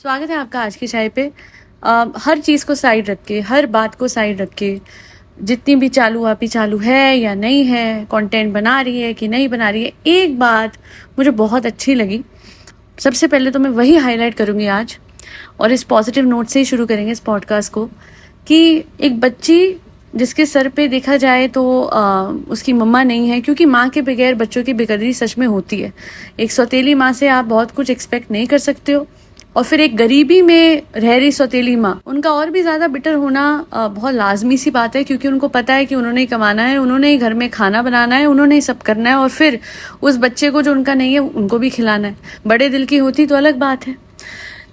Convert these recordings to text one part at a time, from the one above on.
स्वागत है आपका आज की चाय पे। हर चीज़ को साइड रख के, हर बात को साइड रख के, जितनी भी चालू आपी चालू है या नहीं है, कंटेंट बना रही है कि नहीं बना रही है, एक बात मुझे बहुत अच्छी लगी। सबसे पहले तो मैं वही हाईलाइट करूँगी आज, और इस पॉजिटिव नोट से ही शुरू करेंगे इस पॉडकास्ट को, कि एक बच्ची जिसके सर पे देखा जाए तो उसकी मम्मा नहीं है, क्योंकि माँ के बगैर बच्चों की बेकदरी सच में होती है। एक सौतेली माँ से आप बहुत कुछ एक्सपेक्ट नहीं कर सकते हो, और फिर एक गरीबी में रह रही सौतेली माँ, उनका और भी ज़्यादा बिटर होना बहुत लाजमी सी बात है, क्योंकि उनको पता है कि उन्होंने ही कमाना है, उन्होंने ही घर में खाना बनाना है, उन्होंने ही सब करना है, और फिर उस बच्चे को जो उनका नहीं है उनको भी खिलाना है। बड़े दिल की होती तो अलग बात है।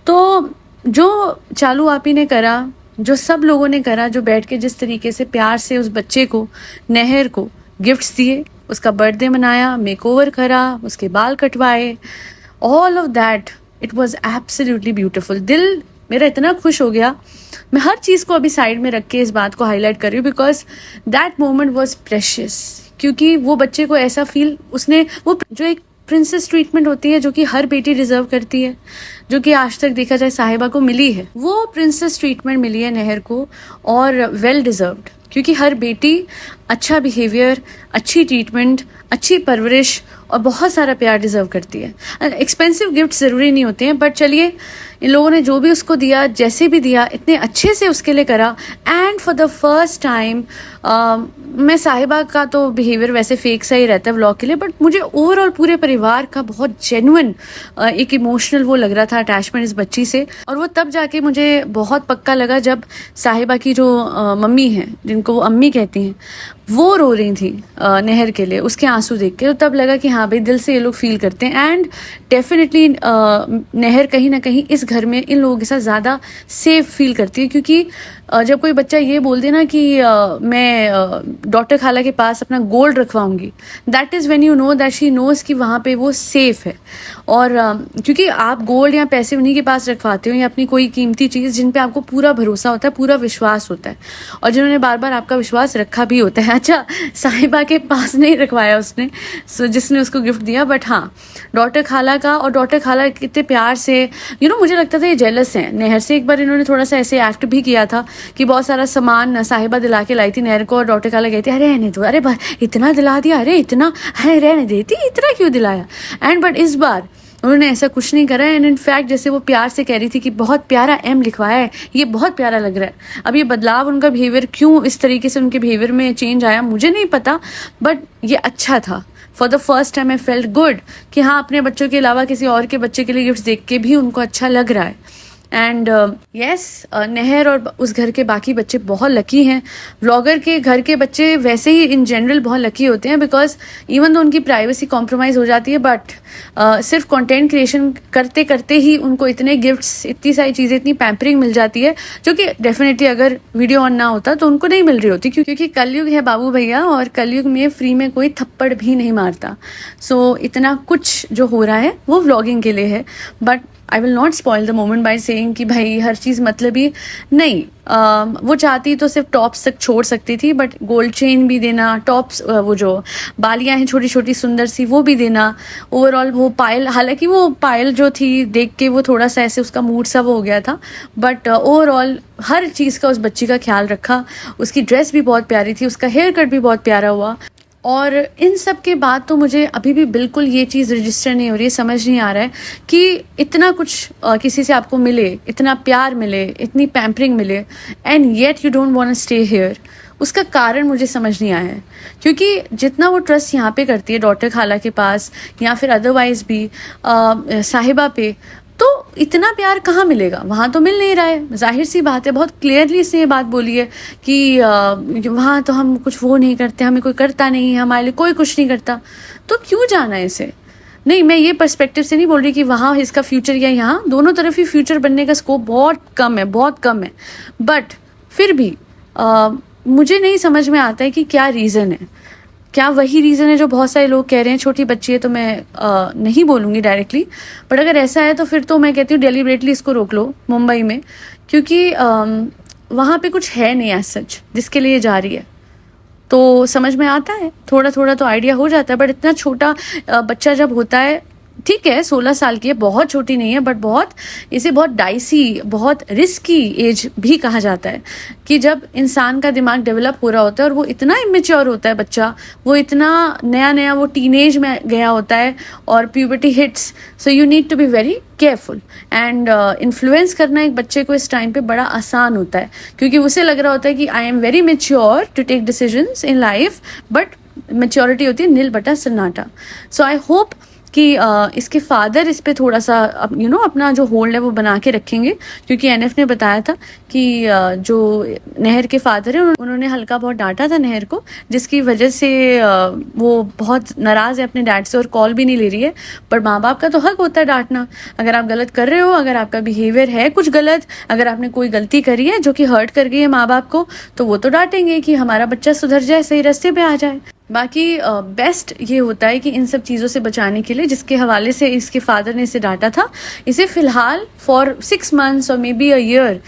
तो जो चालू आपी ने करा, जो सब लोगों ने करा, जो बैठ के जिस तरीके से प्यार से उस बच्चे को, नहर को गिफ्ट्स दिए, उसका बर्थडे मनाया, मेकओवर करा, उसके बाल कटवाए, all of that, it was absolutely beautiful. दिल मेरा इतना खुश हो गया। मैं हर चीज़ को अभी साइड में रख के इस बात को हाईलाइट कर रही हूँ, because that moment was precious. क्योंकि वो बच्चे को ऐसा फील, उसने वो जो एक प्रिंसेस ट्रीटमेंट होती है जो कि हर बेटी डिजर्व करती है, जो कि आज तक देखा जाए साहिबा को मिली है, वो प्रिंसेस ट्रीटमेंट मिली है नहर को, और वेल डिजर्व्ड। क्योंकि हर बेटी अच्छा बिहेवियर, अच्छी ट्रीटमेंट, अच्छी परवरिश और बहुत सारा प्यार डिजर्व करती है। एक्सपेंसिव गिफ्ट ज़रूरी नहीं होते हैं, बट चलिए, इन लोगों ने जो भी उसको दिया, जैसे भी दिया, इतने अच्छे से उसके लिए करा। And for the first time, मैं साहिबा का तो बिहेवियर वैसे फेक सा ही रहता है व्लॉग के लिए, बट मुझे ओवरऑल पूरे परिवार का बहुत जेन्युइन एक इमोशनल वो लग रहा था अटैचमेंट इस बच्ची से। और वो तब जाके मुझे बहुत पक्का लगा जब साहिबा की जो मम्मी हैं, जिनको वो अम्मी कहती हैं, वो रो रही थी नहर के लिए, उसके आंसू देख के। तो तब लगा कि हाँ भाई, दिल से ये लोग फील करते हैं। एंड डेफिनेटली नहर कहीं ना कहीं इस घर में इन लोगों के साथ ज़्यादा सेफ फील करती है, क्योंकि जब कोई बच्चा ये बोल दे ना कि मैं डॉक्टर खाला के पास अपना गोल्ड रखवाऊंगी, that is when you know that she knows कि वहाँ पे वो सेफ है। और क्योंकि आप गोल्ड या पैसे उन्हीं के पास रखवाते हो, या अपनी कोई कीमती चीज़ जिन पे आपको पूरा भरोसा होता है, पूरा विश्वास होता है, और जिन्होंने बार बार आपका विश्वास रखा भी होता है। अच्छा, साहिबा के पास नहीं रखवाया उसने, जिसने उसको गिफ्ट दिया, बट हाँ, डॉक्टर खाला का। और डॉक्टर खाला कितने प्यार से, मुझे लगता था ये जेलस हैं नहर से। एक बार इन्होंने थोड़ा सा ऐसे एक्ट भी किया था कि बहुत सारा सामान साहिबा दिला के लाई थी नहर को, और डॉक्टर खाला कहती, अरे रहने दो, अरे इतना दिला दिया, अरे इतना है, रहने देती, इतना क्यों दिलाया। एंड बट इस बार उन्होंने ऐसा कुछ नहीं करा। एंड इनफैक्ट जैसे वो प्यार से कह रही थी कि बहुत प्यारा एम लिखवाया है, ये बहुत प्यारा लग रहा है। अब ये बदलाव, उनका बिहेवियर क्यों इस तरीके से उनके बिहेवियर में चेंज आया मुझे नहीं पता, बट ये अच्छा था। For the first time I felt good कि हाँ, अपने बच्चों के अलावा किसी और के बच्चे के लिए गिफ्ट देख के भी उनको अच्छा लग रहा है। एंड यस, नहर और उस घर के बाकी बच्चे बहुत लकी हैं। व्लॉगर के घर के बच्चे वैसे ही इन जनरल बहुत लकी होते हैं, बिकॉज इवन तो उनकी प्राइवेसी कॉम्प्रोमाइज हो जाती है, बट सिर्फ कंटेंट क्रिएशन करते करते ही उनको इतने गिफ्ट्स, इतनी सारी चीज़ें, इतनी पैम्परिंग मिल जाती है, जो कि डेफिनेटली अगर वीडियो ऑन ना होता तो उनको नहीं मिल रही होती। क्योंकि कलयुग है बाबू भैया, और कलयुग में फ्री में कोई थप्पड़ भी नहीं मारता। सो इतना कुछ जो हो रहा है वो व्लॉगिंग के लिए है, but I will not spoil the moment by saying कि भाई हर चीज़ मतलब ही नहीं। वो चाहती तो सिर्फ टॉप्स तक छोड़ सकती थी, बट गोल्ड चेन भी देना, टॉप्स, वो जो बालियाँ हैं छोटी छोटी सुंदर सी, वो भी देना, ओवरऑल वो पायल, हालांकि वो पायल जो थी देख के वो थोड़ा सा ऐसे उसका मूड सा वो हो गया था, बट ओवरऑल हर चीज़ का उस बच्ची का ख्याल रखा। उसकी ड्रेस भी बहुत प्यारी थी, उसका हेयर कट भी बहुत प्यारा हुआ। और इन सब के बाद तो मुझे अभी भी बिल्कुल ये चीज़ रजिस्टर नहीं हो रही है, समझ नहीं आ रहा है कि इतना कुछ किसी से आपको मिले, इतना प्यार मिले, इतनी पैम्परिंग मिले, and yet you don't want to stay here. उसका कारण मुझे समझ नहीं आया है, क्योंकि जितना वो ट्रस्ट यहाँ पे करती है डॉक्टर खाला के पास, या फिर अदरवाइज भी साहिबा पे, तो इतना प्यार कहाँ मिलेगा, वहाँ तो मिल नहीं रहा है। जाहिर सी बात है, बहुत क्लियरली इसने ये बात बोली है कि वहाँ तो हम कुछ वो नहीं करते, हमें कोई करता नहीं है, हमारे लिए कोई कुछ नहीं करता, तो क्यों जाना है इसे। नहीं, मैं ये पर्सपेक्टिव से नहीं बोल रही कि वहाँ इसका फ्यूचर या यहाँ, दोनों तरफ ही फ्यूचर बनने का स्कोप बहुत कम है, बहुत कम है। बट फिर भी मुझे नहीं समझ में आता है कि क्या रीज़न है। क्या वही रीज़न है जो बहुत सारे लोग कह रहे हैं, छोटी बच्ची है तो मैं नहीं बोलूँगी डायरेक्टली, बट अगर ऐसा है तो फिर तो मैं कहती हूँ डेलिबरेटली इसको रोक लो मुंबई में, क्योंकि वहाँ पे कुछ है नहीं एज सच जिसके लिए जा रही है। तो समझ में आता है, थोड़ा थोड़ा तो आइडिया हो जाता है, बट इतना छोटा बच्चा जब होता है ठीक है 16 साल की है, बहुत छोटी नहीं है, बट बहुत इसे बहुत डाइसी, बहुत रिस्की एज भी कहा जाता है कि जब इंसान का दिमाग डेवलप हो रहा होता है और वो इतना इमेच्योर होता है बच्चा, वो इतना नया नया वो टीनेज में गया होता है और puberty hits, so you need to be very careful and influence करना एक बच्चे को इस टाइम पे बड़ा आसान होता है क्योंकि उसे लग रहा होता है कि I am very mature to take decisions in life, but maturity होती है नील बटा सन्नाटा। सो आई होप कि इसके फादर इस पे थोड़ा सा अपना जो होल्ड है वो बना के रखेंगे क्योंकि एनएफ ने बताया था कि जो नहर के फादर हैं उन्होंने हल्का बहुत डांटा था नहर को, जिसकी वजह से वो बहुत नाराज़ है अपने डैड से और कॉल भी नहीं ले रही है। पर माँ बाप का तो हक होता है डांटना। अगर आप गलत कर रहे हो, अगर आपका बिहेवियर है कुछ गलत, अगर आपने कोई गलती करी है जो कि हर्ट कर गई है माँ बाप को, तो वो तो डांटेंगे कि हमारा बच्चा सुधर जाए, सही रास्ते पे आ जाए। बाकी बेस्ट ये होता है कि इन सब चीज़ों से बचाने के लिए जिसके हवाले से इसके फादर ने इसे डांटा था, इसे फ़िलहाल फॉर 6 months और may be a year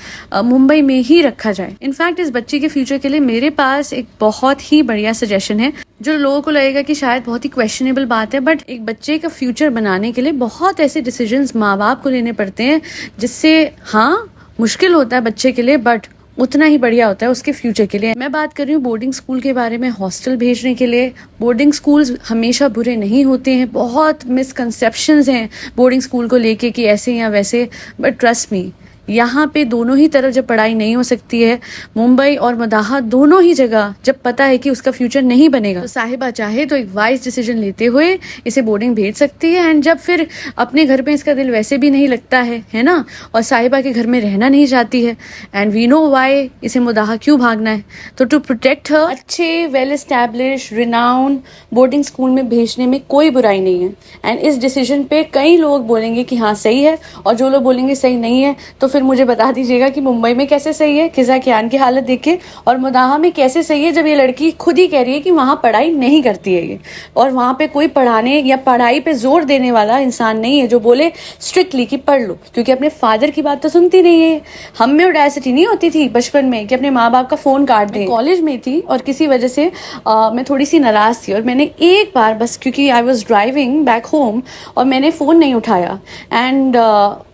Mumbai में ही रखा जाए। इनफैक्ट इस बच्चे के फ्यूचर के लिए मेरे पास एक बहुत ही बढ़िया सजेशन है जो लोगों को लगेगा कि शायद बहुत ही क्वेश्चनेबल बात है, बट एक बच्चे का फ्यूचर बनाने के लिए बहुत ऐसे डिसीजंस माँ बाप को लेने पड़ते हैं जिससे हाँ मुश्किल होता है बच्चे के लिए, बट उतना ही बढ़िया होता है उसके फ्यूचर के लिए। मैं बात कर रही हूँ बोर्डिंग स्कूल के बारे में, हॉस्टल भेजने के लिए। बोर्डिंग स्कूल्स हमेशा बुरे नहीं होते हैं, बहुत मिसकंसेप्शंस हैं बोर्डिंग स्कूल को लेके कि ऐसे या वैसे, बट ट्रस्ट मी यहाँ पे दोनों ही तरफ जब पढ़ाई नहीं हो सकती है, मुंबई और मदाहा दोनों ही जगह जब पता है कि उसका फ्यूचर नहीं बनेगा, तो साहिबा चाहे तो एक वाइज डिसीजन लेते हुए इसे बोर्डिंग भेज सकती है। एंड जब फिर अपने घर में इसका दिल वैसे भी नहीं लगता है ना, और साहिबा के घर में रहना नहीं चाहती है, एंड वी नो वाई इसे मुदाहा क्यों भागना है, तो टू प्रोटेक्ट हर अच्छे well establish renowned boarding school में भेजने में कोई बुराई नहीं है। एंड इस डिसीजन पे कई लोग बोलेंगे कि हाँ सही है, और जो लोग बोलेंगे सही नहीं है तो फिर मुझे बता दीजिएगा कि मुंबई में कैसे सही है किज़ा कियान की हालत देख के, और मुदाहा में कैसे सही है जब ये लड़की खुद ही कह रही है कि वहाँ पढ़ाई नहीं करती है ये, और वहाँ पे कोई पढ़ाने या पढ़ाई पे जोर देने वाला इंसान नहीं है जो बोले स्ट्रिक्टली कि पढ़ लो, क्योंकि अपने फादर की बात तो सुनती नहीं है। हम में ऑडेसिटी नहीं होती थी बचपन में कि अपने माँ बाप का फ़ोन काट दें। कॉलेज में थी और किसी वजह से मैं थोड़ी सी नाराज़ थी और मैंने एक बार बस, क्योंकि I was driving back home और मैंने फ़ोन नहीं उठाया, एंड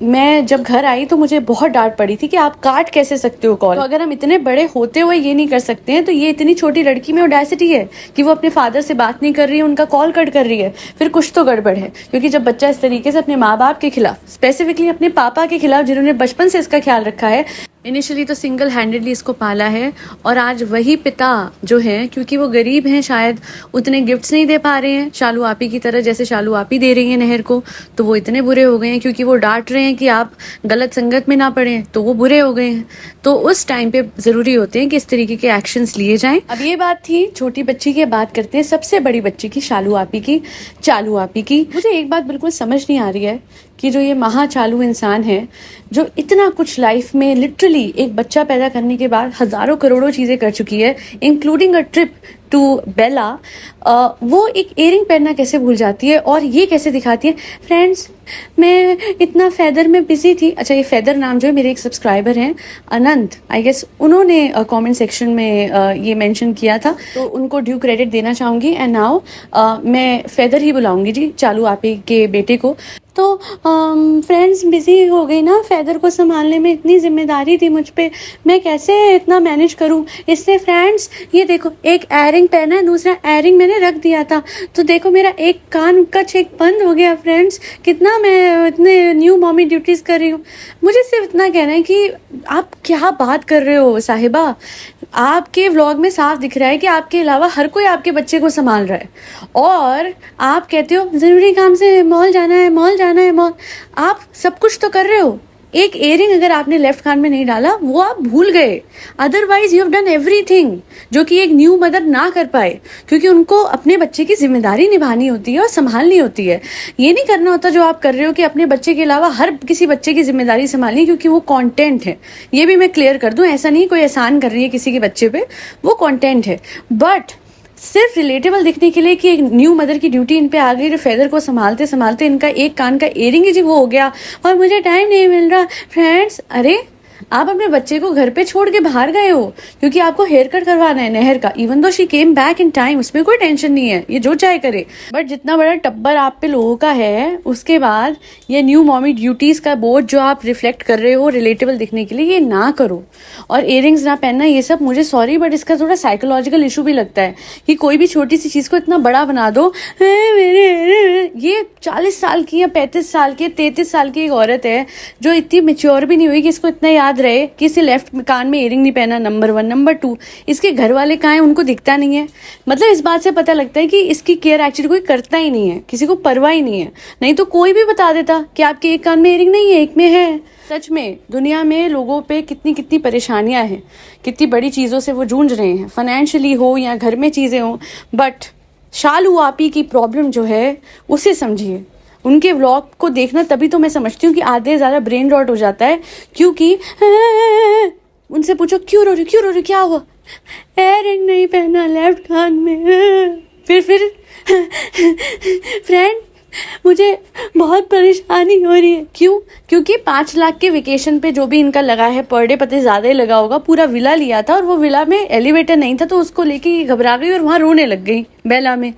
मैं जब घर आई तो मुझे बहुत डांट पड़ी थी कि आप काट कैसे सकते हो कॉल। तो अगर हम इतने बड़े होते हुए ये नहीं कर सकते हैं तो ये इतनी छोटी लड़की में ऑडेसिटी है कि वो अपने फादर से बात नहीं कर रही है, उनका कॉल कट कर रही है, फिर कुछ तो गड़बड़ है। क्योंकि जब बच्चा इस तरीके से अपने माँ बाप के खिलाफ, स्पेसिफिकली अपने पापा के खिलाफ जिन्होंने बचपन से इसका ख्याल रखा है, इनिशियली तो सिंगल हैंडेडली इसको पाला है, और आज वही पिता जो हैं, क्योंकि वो गरीब हैं, शायद उतने गिफ्ट्स नहीं दे पा रहे हैं शालू आपी की तरह जैसे शालू आपी दे रही हैं नहर को, तो वो इतने बुरे हो गए हैं क्योंकि वो डांट रहे हैं कि आप गलत संगत में ना पड़ें, तो वो बुरे हो गए हैं। तो उस टाइम पे ज़रूरी होते हैं कि इस तरीके के एक्शंस लिए जाएं। अब ये बात थी छोटी बच्ची की, बात करते हैं सबसे बड़ी बच्ची की, शालू आपी की, चालू आपी की। मुझे एक बात बिल्कुल समझ नहीं आ रही है कि जो ये महा चालू इंसान है, जो इतना कुछ लाइफ में लिटरली एक बच्चा पैदा करने के बाद हज़ारों करोड़ों चीज़ें कर चुकी है, इंक्लूडिंग अ ट्रिप टू बेला, वो एक इयरिंग पहनना कैसे भूल जाती है और ये कैसे दिखाती है, फ्रेंड्स मैं इतना फैदर में बिजी थी। अच्छा, ये फैदर नाम जो है मेरे एक सब्सक्राइबर हैं अनंत, आई गेस उन्होंने कमेंट सेक्शन में ये मेंशन किया था, तो उनको ड्यू क्रेडिट देना चाहूँगी। एंड नाउ मैं फैदर ही बुलाऊंगी जी चालू आपी के बेटे को। तो फ्रेंड्स बिज़ी हो गई ना, फैदर को संभालने में इतनी जिम्मेदारी थी मुझ पे, मैं कैसे इतना मैनेज करूं। इससे फ्रेंड्स ये देखो, एक एयरिंग पहना है, दूसरा एयरिंग मैंने रख दिया था, तो देखो मेरा एक कान का छेक बंद हो गया। फ्रेंड्स कितना मैं इतने न्यू मॉमी ड्यूटीज़ कर रही हूँ। मुझे सिर्फ इतना कहना है कि आप क्या बात कर रहे हो साहिबा, आपके व्लॉग में साफ दिख रहा है कि आपके अलावा हर कोई आपके बच्चे को संभाल रहा है, और आप कहते हो ज़रूरी काम से मॉल जाना है, मॉल जाना है, मॉल। आप सब कुछ तो कर रहे हो। एक इयरिंग अगर आपने लेफ्ट कान में नहीं डाला वो आप भूल गए, otherwise you have done everything जो कि एक न्यू मदर ना कर पाए, क्योंकि उनको अपने बच्चे की जिम्मेदारी निभानी होती है और संभालनी होती है। ये नहीं करना होता जो आप कर रहे हो कि अपने बच्चे के अलावा हर किसी बच्चे की जिम्मेदारी संभालनी, क्योंकि वो कंटेंट है। ये भी मैं क्लियर कर दूं, ऐसा नहीं कोई एहसान कर रही है किसी के बच्चे पे, वो कंटेंट है। बट सिर्फ रिलेटेबल दिखने के लिए कि एक न्यू मदर की ड्यूटी इन पे आ गई, जो फेदर को संभालते संभालते इनका एक कान का इयरिंग ही जी वो हो गया और मुझे टाइम नहीं मिल रहा। फ्रेंड्स अरे आप अपने बच्चे को घर पे छोड़ के बाहर गए हो क्योंकि आपको हेयर कट करवाना है नहर का, even though she came back in time, उसमें कोई टेंशन नहीं है, ये जो चाहे करे। बट जितना बड़ा टब्बर आप पे लोगों का है, उसके बाद ये न्यू मॉमी ड्यूटीज का बोझ जो आप रिफ्लेक्ट कर रहे हो रिलेटेबल दिखने के लिए, ये ना करो। और इयरिंग्स ना पहनना, ये सब मुझे सॉरी बट इसका थोड़ा साइकोलॉजिकल इशू भी लगता है कि कोई भी छोटी सी चीज को इतना बड़ा बना दो। ये 40 साल की या 35 साल की 33 साल की एक औरत है जो इतनी मेच्योर भी नहीं हुई कि इसको इतना याद रहे कि इसे लेफ्ट कान में इयरिंग नहीं पहना, नंबर 1। नंबर 2, इसके घर वाले कहाँ हैं, उनको दिखता नहीं है। मतलब इस बात से पता लगता है कि इसकी केयर एक्चुअली कोई करता ही नहीं है, किसी को परवाह ही नहीं है। नहीं तो कोई भी बता देता कि आपके एक कान में इयरिंग नहीं है, एक में है। सच में दुनिया में लोगों पे कितनी कितनी परेशानियां हैं, कितनी बड़ी चीज़ों से वो जूझ रहे हैं, फाइनेंशियली हो या घर में चीज़ें हो। बट शालू आपी की प्रॉब्लम जो है उसे समझिए। उनके व्लॉग को देखना तभी तो मैं समझती हूँ कि आधे ज़्यादा ब्रेन रॉट हो जाता है, क्योंकि उनसे पूछो क्यों रो रही, क्या हुआ, इयररिंग नहीं पहना लेफ्ट कान में। फिर फ्रेंड मुझे बहुत परेशानी हो रही है। क्यों? क्योंकि 5 लाख के वेकेशन पे जो भी इनका लगा है पर डे, पता ज़्यादा ही लगा होगा। पूरा विला लिया था और वो विला में एलिवेटर नहीं था, तो उसको लेके घबरा गई और वहाँ रोने लग गई बेला में।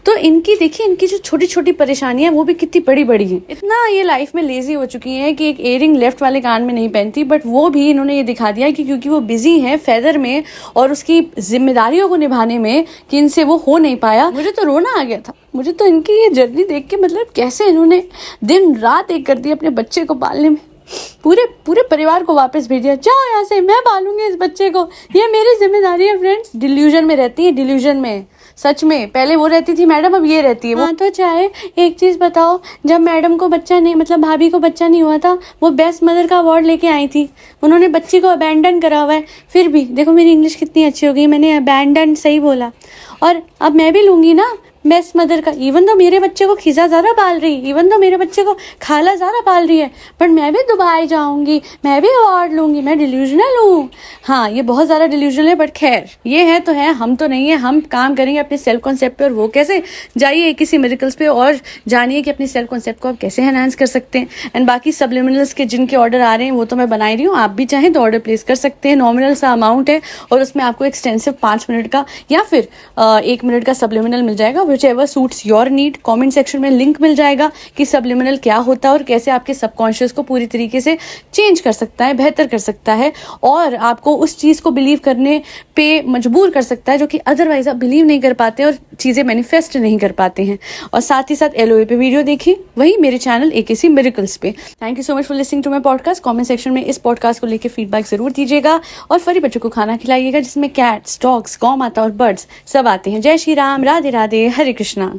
तो इनकी देखिए, इनकी जो छोटी छोटी परेशानियां वो भी कितनी बड़ी बड़ी हैं। इतना ये लाइफ में लेजी हो चुकी हैं कि एक इयरिंग लेफ्ट वाले कान में नहीं पहनती, बट वो भी इन्होंने ये दिखा दिया कि क्योंकि वो बिजी हैं फेदर में और उसकी जिम्मेदारियों को निभाने में कि इनसे वो हो नहीं पाया। मुझे तो रोना आ गया था। मुझे तो इनकी ये जर्नी देख के, मतलब कैसे इन्होंने दिन रात एक कर दिया अपने बच्चे को पालने में। पूरे परिवार को वापस भेज दिया, जाओ यहाँ से, मैं पालूंगी इस बच्चे को, ये मेरी जिम्मेदारी है। फ्रेंड्स, डिल्यूजन में रहती है, डिल्यूजन में। सच में पहले वो रहती थी मैडम, अब ये रहती है। हाँ तो चाहे एक चीज बताओ, जब मैडम को बच्चा नहीं, मतलब भाभी को बच्चा नहीं हुआ था, वो बेस्ट मदर का अवार्ड लेके आई थी। उन्होंने बच्ची को अबैंडन करा हुआ है, फिर भी देखो मेरी इंग्लिश कितनी अच्छी हो गई, मैंने अबैंडन सही बोला। और अब मैं भी लूंगी ना बेस्ट मदर का, इवन तो मेरे बच्चे को खिजा ज़्यादा पाल रही, इवन तो मेरे बच्चे को खाला ज़्यादा पाल रही है, बट मैं भी दुबई जाऊंगी, मैं भी अवार्ड लूंगी, मैं डिल्यूजनल हूँ। हाँ, ये बहुत ज़्यादा डिल्यूजनल है, बट खैर ये है तो है, हम तो नहीं है। हम काम करेंगे अपने सेल्फ कॉन्सेप्ट पे। और वो कैसे? जाइए किसी मिरेकल्स पे और जानिए कि अपने सेल्फ कॉन्सेप्ट को आप कैसे एनहांस कर सकते हैं। एंड बाकी सब्लिमिनल्स के जिनके ऑर्डर आ रहे हैं वो तो मैं बना ही रही हूँ, आप भी चाहें तो ऑर्डर प्लेस कर सकते हैं। नॉमिनल सा अमाउंट है और उसमें आपको एक्सटेंसिव 5 मिनट का या फिर 1 मिनट का सब्लिमिनल मिल जाएगा, whichever suits your need. Comment section में लिंक मिल जाएगा कि सब्लिमिनल क्या होता है और कैसे आपके सबकॉन्शियस को पूरी तरीके से चेंज कर सकता है, बेहतर कर सकता है और आपको उस चीज़ को बिलीव करने पे मजबूर कर सकता है जो कि अदरवाइज आप बिलीव नहीं कर पाते और चीज़ें मैनिफेस्ट नहीं कर पाते हैं। और साथ ही साथ LOA पे वीडियो देखिए, वही मेरे चैनल AKC मिरेकल्स पे। Thank you so much for listening to my podcast. Comment section में इस पॉडकास्ट को लेकर फीडबैक जरूर दीजिएगा और फरी बच्चों को खाना खिलाइएगा जिसमें कैट्स, डॉग्स, गौ माता और बर्ड्स सब आते हैं। जय श्री राम, राधे राधे, हरे कृष्णा।